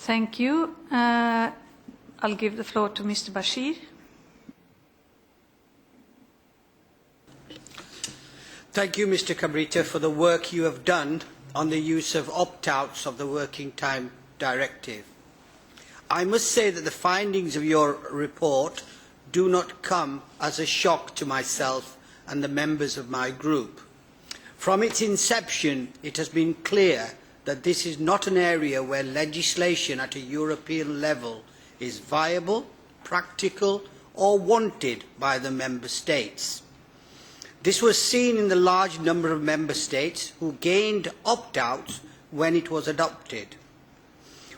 Thank you. I'll give the floor to Mr. Bashir. Thank you, Mr. Cabrita, for the work you have done on the use of opt-outs of the Working Time Directive. I must say that the findings of your report do not come as a shock to myself and the members of my group. From its inception, it has been clear that this is not an area where legislation at a European level is viable, practical, or wanted by the member states. This was seen in the large number of member states who gained opt-outs when it was adopted.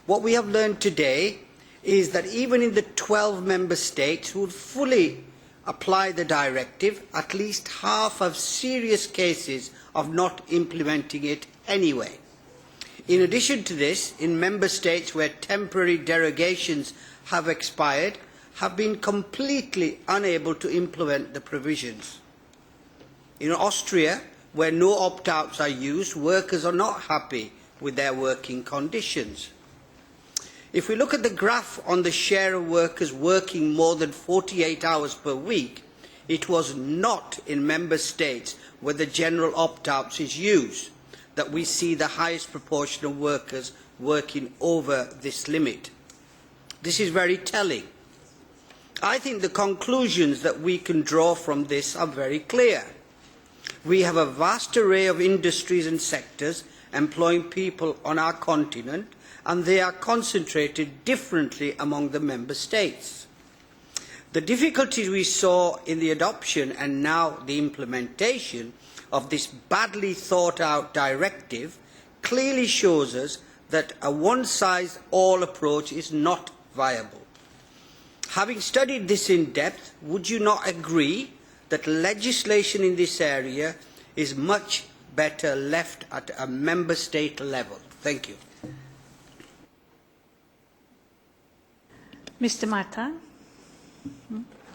What we have learned today is that even in the 12 member states who would fully apply the directive, at least half have serious cases of not implementing it anyway. In addition to this, in member states where temporary derogations have expired, have been completely unable to implement the provisions. In Austria, where no opt-outs are used, workers are not happy with their working conditions. If we look at the graph on the share of workers working more than 48 hours per week, it was not in member states where the general opt-outs is used that we see the highest proportion of workers working over this limit. This is very telling. I think the conclusions that we can draw from this are very clear. We have a vast array of industries and sectors employing people on our continent, and they are concentrated differently among the member states. The difficulties we saw in the adoption and now the implementation of this badly thought out directive clearly shows us that a one-size-all approach is not viable. Having studied this in depth, would you not agree that legislation in this area is much better left at a member state level? Thank you. Mr. Martin.